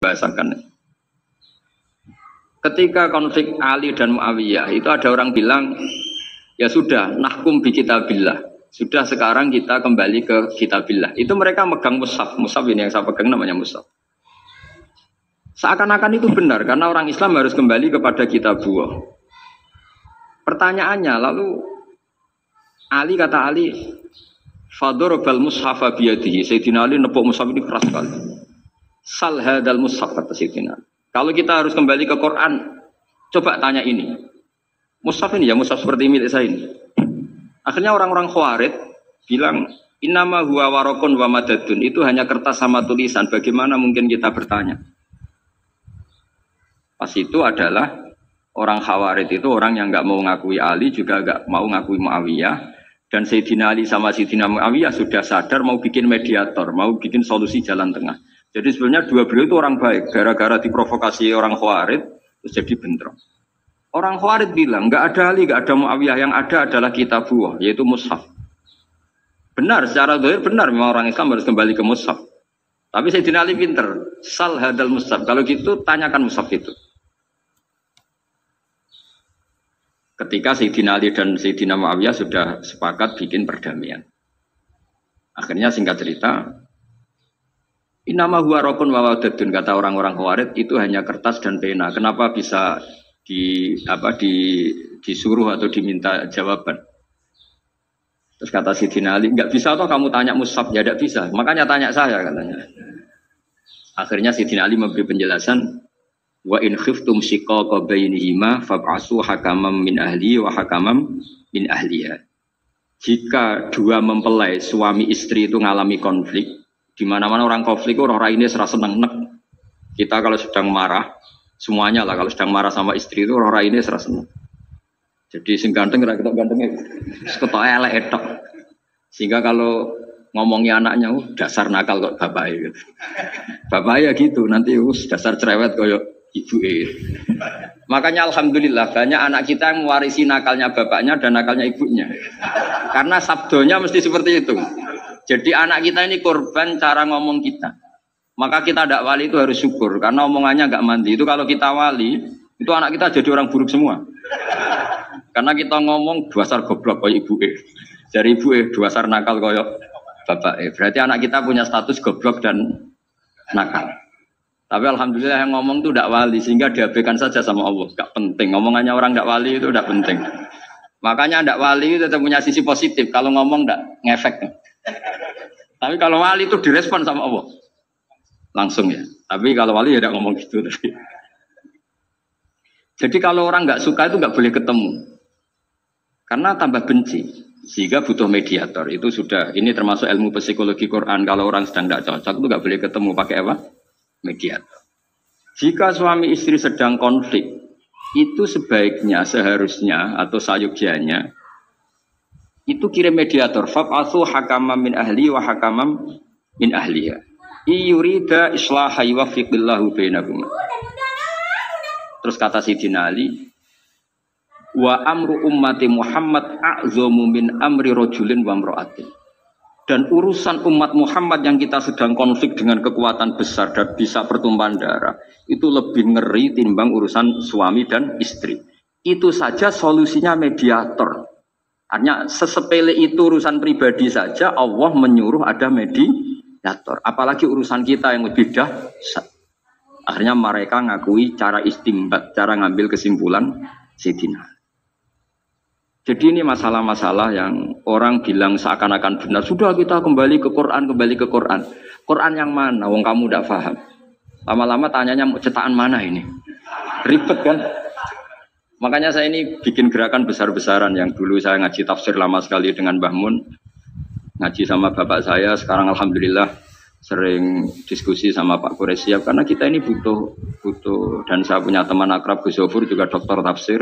bahasakan. Ketika konflik Ali dan Muawiyah itu ada orang bilang, ya sudah, nahkum bi kitabillah. Sudah sekarang kita kembali ke kitabillah. Itu mereka megang mushaf. Mushaf ini yang saya pegang namanya mushaf. Seakan-akan itu benar karena orang Islam harus kembali kepada kitabullah. Pertanyaannya lalu Ali kata Ali, fadorobal mushafa biyadihi. Sayyidina Ali nepuk mushaf ini keras sekali. Sal hadal mushaf kata Sayyidina Ali. Kalau kita harus kembali ke Quran, coba tanya ini. Mushaf ini ya, mushaf seperti milik saya ini. Akhirnya orang-orang Khawarij bilang, innama huwa warokun wa madadun. Itu hanya kertas sama tulisan. Bagaimana mungkin kita bertanya? Pas itu adalah orang Khawarij itu orang yang nggak mau ngakui Ali, juga nggak mau ngakui Muawiyah. Dan Sayyidina Ali sama Sayyidina Muawiyah sudah sadar mau bikin mediator, mau bikin solusi jalan tengah. Jadi sebenarnya dua beliau itu orang baik. Gara-gara diprovokasi orang Khawarij, terus jadi bentrok. Orang Khawarij bilang, nggak ada Ali, nggak ada Muawiyah. Yang ada adalah kitabullah, yaitu mushaf. Benar, secara zahir benar. Memang orang Islam harus kembali ke mushaf. Tapi Sayyidina Ali pinter. Sal hadal mushaf. Kalau gitu, tanyakan mushaf itu. Ketika Sayyidina Ali dan Sayyidina Muawiyah sudah sepakat bikin perdamaian. Akhirnya singkat cerita, innama huwa rokun wa wadadun, kata orang-orang Khawarij itu hanya kertas dan pena. Kenapa bisa disuruh atau diminta jawaban? Terus kata Sayyidina Ali, enggak bisa toh kamu tanya mushaf, ya enggak bisa. Makanya tanya saya katanya. Akhirnya Sayyidina Ali memberi penjelasan, wa in khiftum shiqaqa bainihima fab'asu hakamam min ahli wa hakamam min ahliya. Jika dua mempelai suami istri itu ngalami konflik, di mana-mana orang konflik orang ini serasa seneng nek. Kita kalau sedang marah, semuanya lah kalau sedang marah sama istri itu orang ini serasa seneng. Jadi sing ganteng kira ketok gantengnya, ketok elek etok. Sehingga kalau ngomongnya anaknya, dasar nakal kok bapak gitu. Bapak ya gitu, nanti dasar cerewet koyo ibu Makanya alhamdulillah banyak anak kita yang mewarisi nakalnya bapaknya dan nakalnya ibunya. Karena sabdonya mesti seperti itu. Jadi anak kita ini korban cara ngomong kita. Maka kita tidak wali itu harus syukur. Karena omongannya nggak mandi. Itu kalau kita wali, itu anak kita jadi orang buruk semua. Karena kita ngomong dasar goblok kayak ibu dari ibu dasar nakal kayak bapak Berarti anak kita punya status goblok dan nakal. Tapi alhamdulillah yang ngomong itu tidak wali. Sehingga diabaikan saja sama Allah. Gak penting. Ngomongannya orang tidak wali itu tidak penting. Makanya tidak wali itu tetap punya sisi positif. Kalau ngomong tidak ngefek. Tapi kalau wali itu direspon sama Allah langsung ya. Tapi kalau wali ya tidak ngomong gitu. Jadi kalau orang nggak suka itu nggak boleh ketemu, karena tambah benci. Sehingga butuh mediator. Itu sudah. Ini termasuk ilmu psikologi Quran. Kalau orang sedang tidak cocok itu nggak boleh ketemu pakai apa? Mediator. Jika suami istri sedang konflik, itu sebaiknya seharusnya atau sayugjanya itu kirim mediator. Fab'atsu hakamam min ahli wa hakamam min ahliya. Iyurida islaha yuwaffiqillahu bainakum. Terus kata Sayyidina Ali, wa amru ummati Muhammad a'zamu min amri rajulin wa imra'atin. Dan urusan umat Muhammad yang kita sedang konflik dengan kekuatan besar dan bisa pertumpahan darah, itu lebih ngeri timbang urusan suami dan istri. Itu saja solusinya mediator. Hanya sesepele itu urusan pribadi saja Allah menyuruh ada mediator. Apalagi urusan kita yang lebih dahsyat. Akhirnya mereka ngakui cara istimbat, cara ngambil kesimpulan Sayyidina. Jadi ini masalah-masalah yang orang bilang seakan-akan benar. Sudah kita kembali ke Quran, kembali ke Quran. Quran yang mana? Wong kamu tidak paham. Lama-lama tanyanya cetakan mana ini? Ribet kan? Makanya saya ini bikin gerakan besar-besaran yang dulu saya ngaji tafsir lama sekali dengan Mbah Mun. Ngaji sama bapak saya, sekarang alhamdulillah sering diskusi sama Pak Quraisyab. Karena kita ini butuh. Dan saya punya teman akrab Gus Zofur juga dokter tafsir.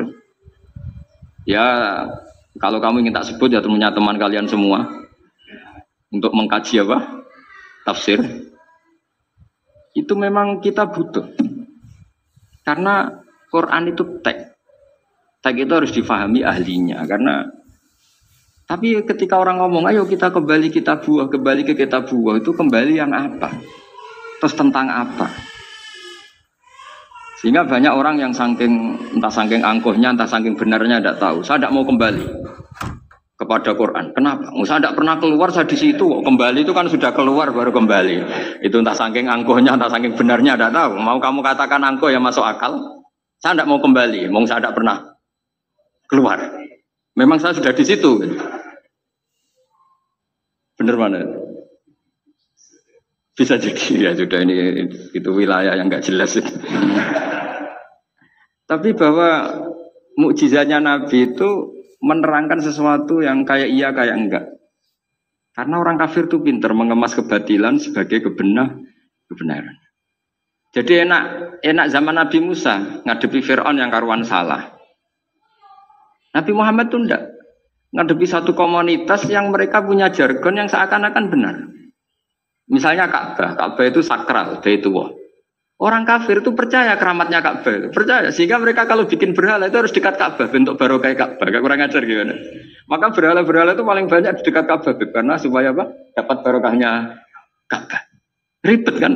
Ya, kalau kamu ingin tak sebut ya punya teman kalian semua untuk mengkaji apa? Tafsir. Itu memang kita butuh. Karena Quran itu teks. Teks itu harus difahami ahlinya. Karena tapi ketika orang ngomong, ayo kita kembali ke kitabullah, itu kembali yang apa? Terus tentang apa? Sehingga banyak orang yang entah saking angkuhnya, entah saking benarnya tidak tahu. Saya tidak mau kembali kepada Quran. Kenapa? Saya tidak pernah keluar, saya di situ. Kembali itu kan sudah keluar baru kembali. Itu entah saking angkuhnya, entah saking benarnya tidak tahu. Mau kamu katakan angkuh yang masuk akal? Saya tidak mau kembali. Saya tidak pernah keluar. Memang saya sudah di situ. Bener mana? Bisa jadi ya sudah ini itu wilayah yang nggak jelas itu. Tapi bahwa mukjizatnya Nabi itu menerangkan sesuatu yang kayak iya kayak enggak. Karena orang kafir itu pintar mengemas kebatilan sebagai kebenaran. Jadi enak zaman Nabi Musa ngadepi Fir'aun yang karuan salah. Nabi Muhammad itu enggak. Ngadepi satu komunitas yang mereka punya jargon yang seakan-akan benar. Misalnya Ka'bah itu sakral, Baitullah. Orang kafir itu percaya keramatnya Ka'bah, percaya sehingga mereka kalau bikin berhala itu harus dekat Ka'bah, bentuk barokah Ka'bah. Kurang ajar gimana? Maka berhala-berhala itu paling banyak di dekat Ka'bah karena supaya apa? Dapat barokahnya Ka'bah. Ribet kan?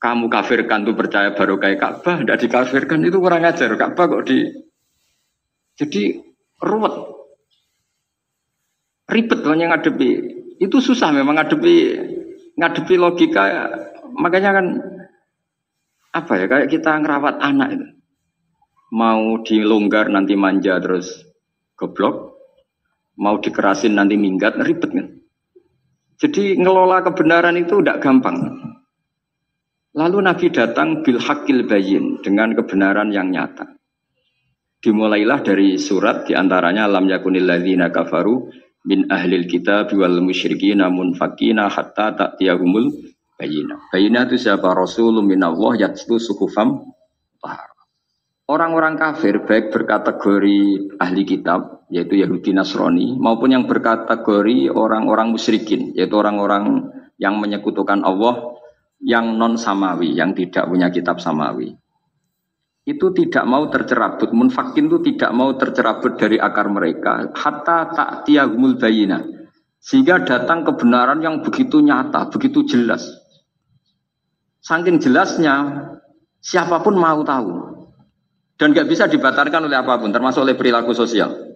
Kamu kafirkan tuh percaya barokah Ka'bah, tidak dikafirkan itu kurang ajar. Ka'bah kok jadi ruwet. Ribet banyak ngadepi. Itu susah memang ngadepi logika, makanya kan apa ya, kayak kita ngerawat anak itu mau dilonggar nanti manja terus goblok, mau dikerasin nanti minggat, ribet kan. Jadi ngelola kebenaran itu tidak gampang. Lalu Nabi datang bil haqqil bayyin, dengan kebenaran yang nyata. Dimulailah dari surat diantaranya lam yakunil ladzina kafaru min ahlil kitab wal musyrikin munfakina hatta ta'tiyahumul bayyinah. Bayyinah itu siapa? Rasulun minallah yatlu suhufam tahar. Orang-orang kafir baik berkategori ahli kitab yaitu Yahudi Nasrani maupun yang berkategori orang-orang musyrikin yaitu orang-orang yang menyekutukan Allah yang non samawi, yang tidak punya kitab samawi. Itu tidak mau tercerabut, munfakin itu tidak mau tercerabut dari akar mereka hatta ta'tiyahumul bayyinah, sehingga datang kebenaran yang begitu nyata, begitu jelas. Saking jelasnya siapapun mau tahu dan gak bisa dibatalkan oleh apapun, termasuk oleh perilaku sosial.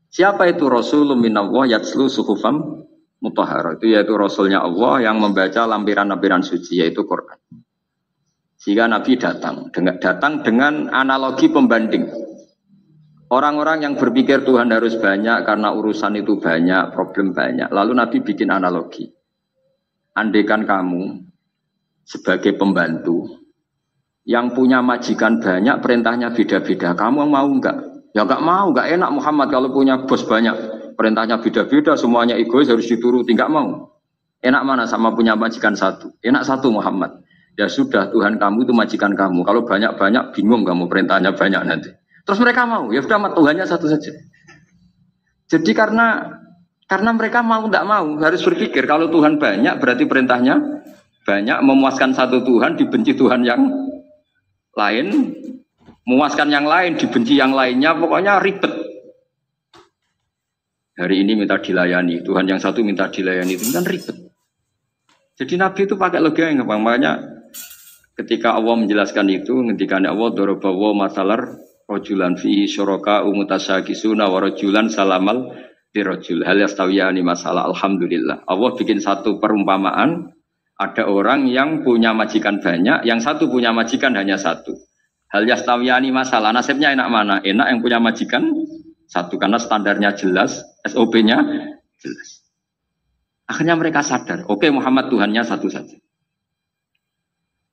Siapa itu? Rasulun minallah yatslu suhufam mutahharah, itu yaitu Rasulnya Allah yang membaca lampiran-lampiran suci, yaitu Quran. Sehingga Nabi datang dengan analogi pembanding. Orang-orang yang berpikir Tuhan harus banyak karena urusan itu banyak, problem banyak. Lalu Nabi bikin analogi. Andaikan kamu sebagai pembantu yang punya majikan banyak, perintahnya beda-beda, kamu mau enggak? Ya enggak mau, enggak enak Muhammad kalau punya bos banyak, perintahnya beda-beda, semuanya egois harus dituruti, enggak mau. Enak mana sama punya majikan satu? Enak satu Muhammad. Ya sudah, Tuhan kamu itu majikan kamu. Kalau banyak-banyak bingung kamu, perintahnya banyak nanti. Terus mereka mau, ya sudah Tuhannya satu saja. Jadi karena mereka mau tidak mau harus berpikir kalau Tuhan banyak berarti perintahnya banyak, memuaskan satu Tuhan dibenci Tuhan yang lain, memuaskan yang lain dibenci yang lainnya, pokoknya ribet. Hari ini minta dilayani, Tuhan yang satu minta dilayani, itu kan ribet. Jadi Nabi itu pakai logika yang gampang, makanya ketika Allah menjelaskan itu, ketika Allah dorobawa masalar rojulan fihi syuraka umutasyakisuna wa rojulan salamal dirojul hal yastawiyani masalah. Alhamdulillah Allah bikin satu perumpamaan, ada orang yang punya majikan banyak, yang satu punya majikan hanya satu. Hal yastawiyani masalah, nasibnya enak mana? Enak yang punya majikan satu karena standarnya jelas, SOP-nya jelas. Akhirnya mereka sadar, oke, Muhammad Tuhannya satu saja.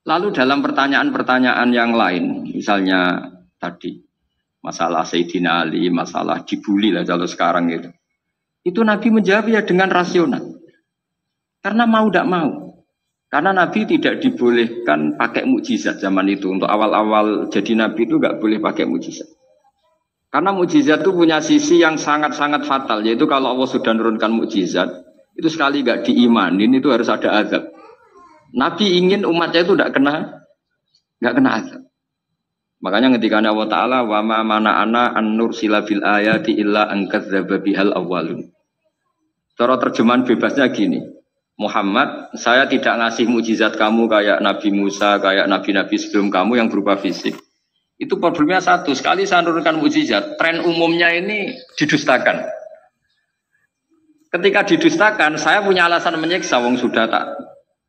Lalu dalam pertanyaan-pertanyaan yang lain, misalnya tadi masalah Sayyidina Ali, masalah dibully lah kalau sekarang itu Nabi menjawab ya dengan rasional. Karena mau tidak mau. Karena Nabi tidak dibolehkan pakai mukjizat zaman itu. Untuk awal-awal jadi Nabi itu nggak boleh pakai mukjizat. Karena mukjizat itu punya sisi yang sangat-sangat fatal, yaitu kalau Allah sudah menurunkan mukjizat, itu sekali nggak diimanin itu harus ada azab. Nabi ingin umatnya itu nggak kena azab. Makanya ketika Allah Taala wa ma mana ana an nursila bil ayati illa an kadzdzaba bihal awwalun. Cara terjemahan bebasnya gini, Muhammad, saya tidak ngasih mukjizat kamu kayak Nabi Musa, kayak nabi-nabi sebelum kamu yang berupa fisik. Itu problemnya satu, sekali saya menurunkan mukjizat, tren umumnya ini didustakan. Ketika didustakan, saya punya alasan menyiksa, wong sudah tak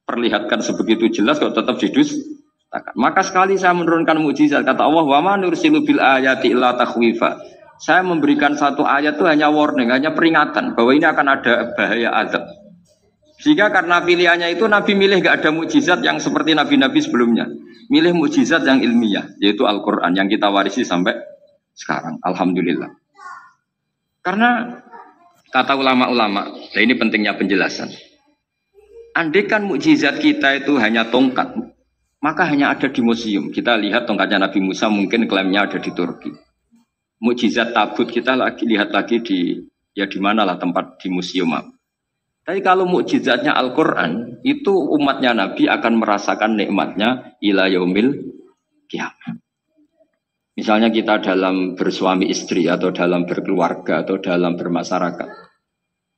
perlihatkan sebegitu jelas kok tetap didustakan. Maka sekali saya menurunkan mukjizat, kata Allah, wa ma nursilu bil ayati illa takhwifa. Saya memberikan satu ayat itu hanya warning, hanya peringatan bahwa ini akan ada bahaya azab. Sehingga karena pilihannya itu Nabi milih gak ada mukjizat yang seperti nabi-nabi sebelumnya. Milih mukjizat yang ilmiah, yaitu Al-Quran yang kita warisi sampai sekarang. Alhamdulillah. Karena kata ulama-ulama, nah ini pentingnya penjelasan. Andaikan mukjizat kita itu hanya tongkat, maka hanya ada di museum. Kita lihat tongkatnya Nabi Musa mungkin klaimnya ada di Turki. Mukjizat tabut kita lihat lagi di mana lah tempat di museum. Tapi kalau mukjizatnya Al-Quran, itu umatnya Nabi akan merasakan nikmatnya ila yaumil kiamat. Misalnya kita dalam bersuami istri atau dalam berkeluarga atau dalam bermasyarakat.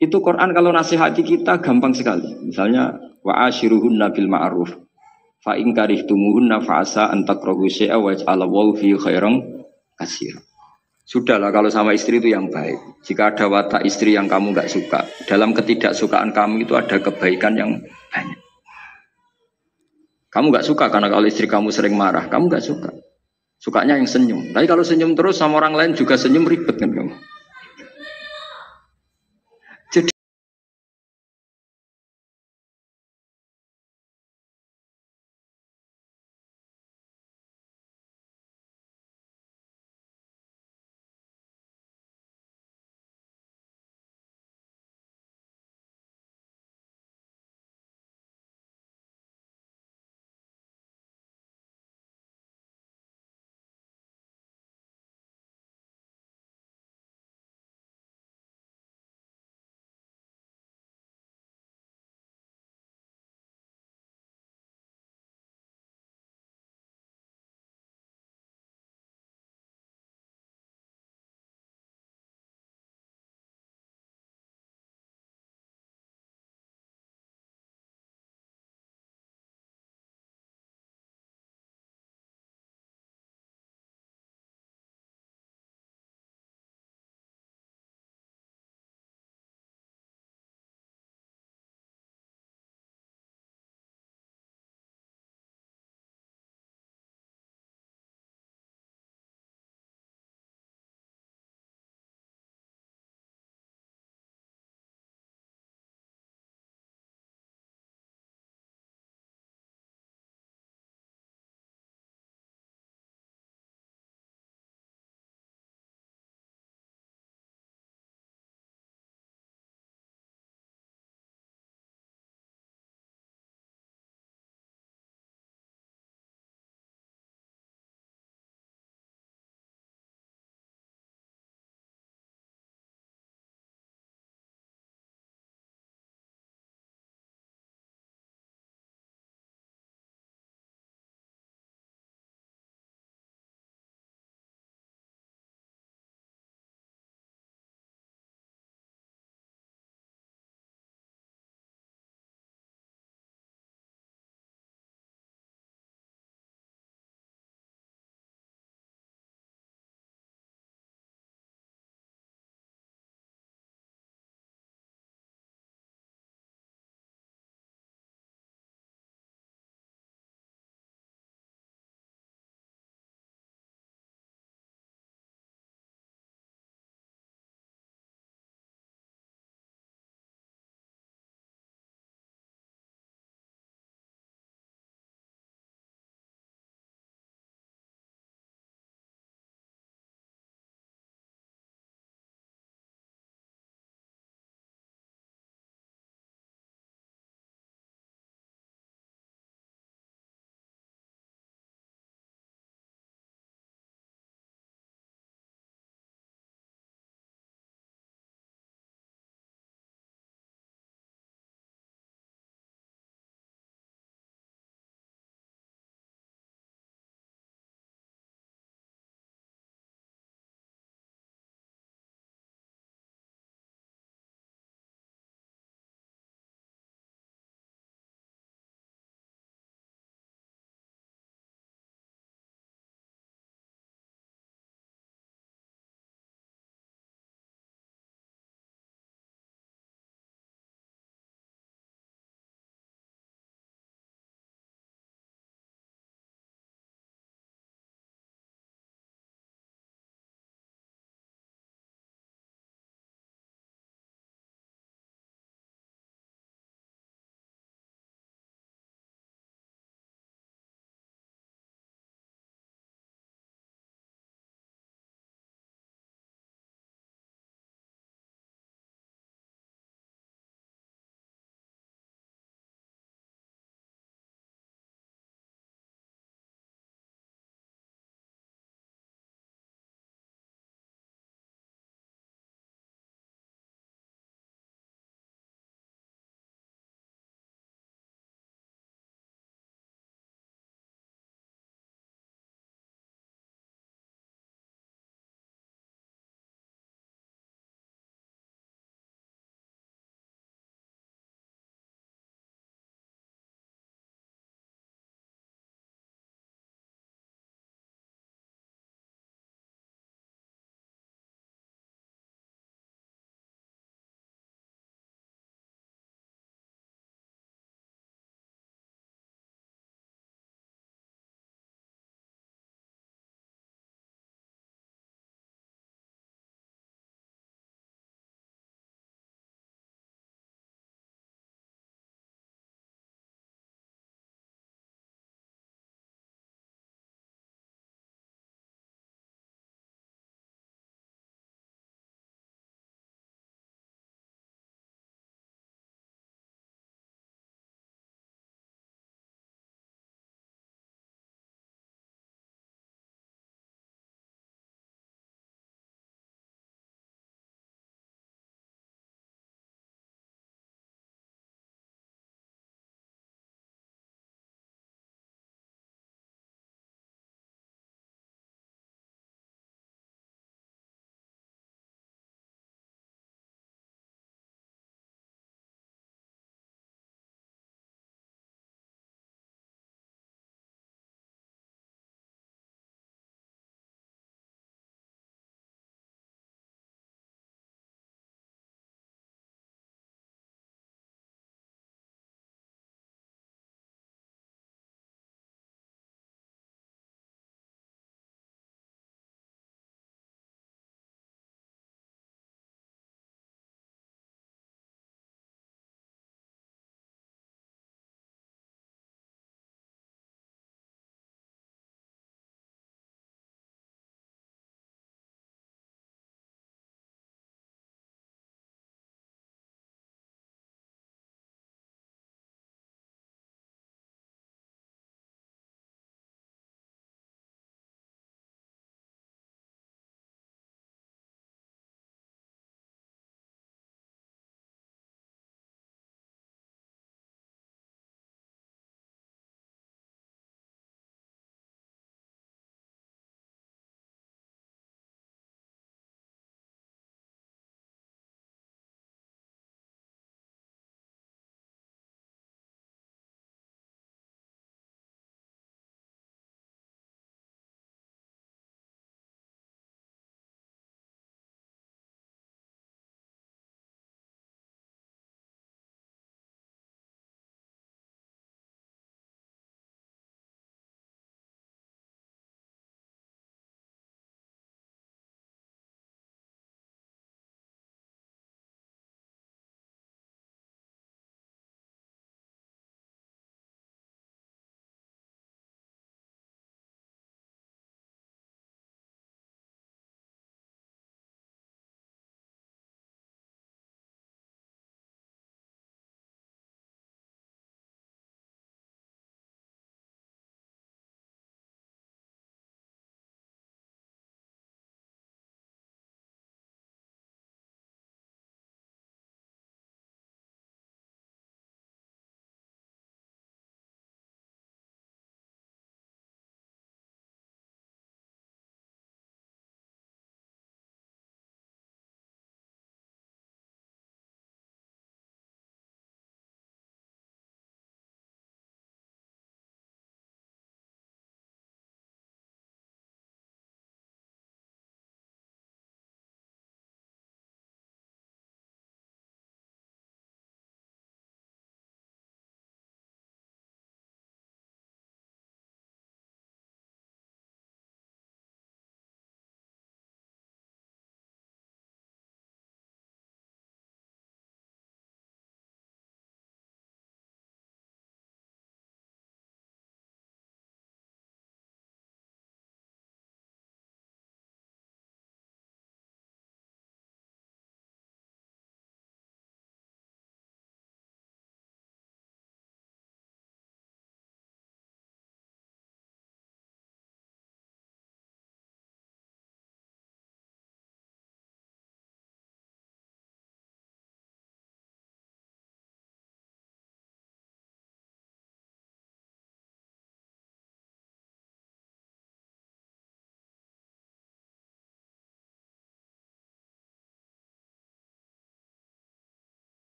Itu Quran kalau nasihati kita gampang sekali. Misalnya wa ashiruhunna bil ma'ruf fa in karihtumuhunna fa asa an takrahu syai'a wa yaj'alallahu fi khairan katsira. Sudahlah kalau sama istri itu yang baik. Jika ada watak istri yang kamu nggak suka, dalam ketidaksukaan kamu itu ada kebaikan yang banyak. Kamu nggak suka karena kalau istri kamu sering marah, kamu nggak suka. Sukanya yang senyum. Tapi kalau senyum terus sama orang lain juga senyum ribet kan kamu.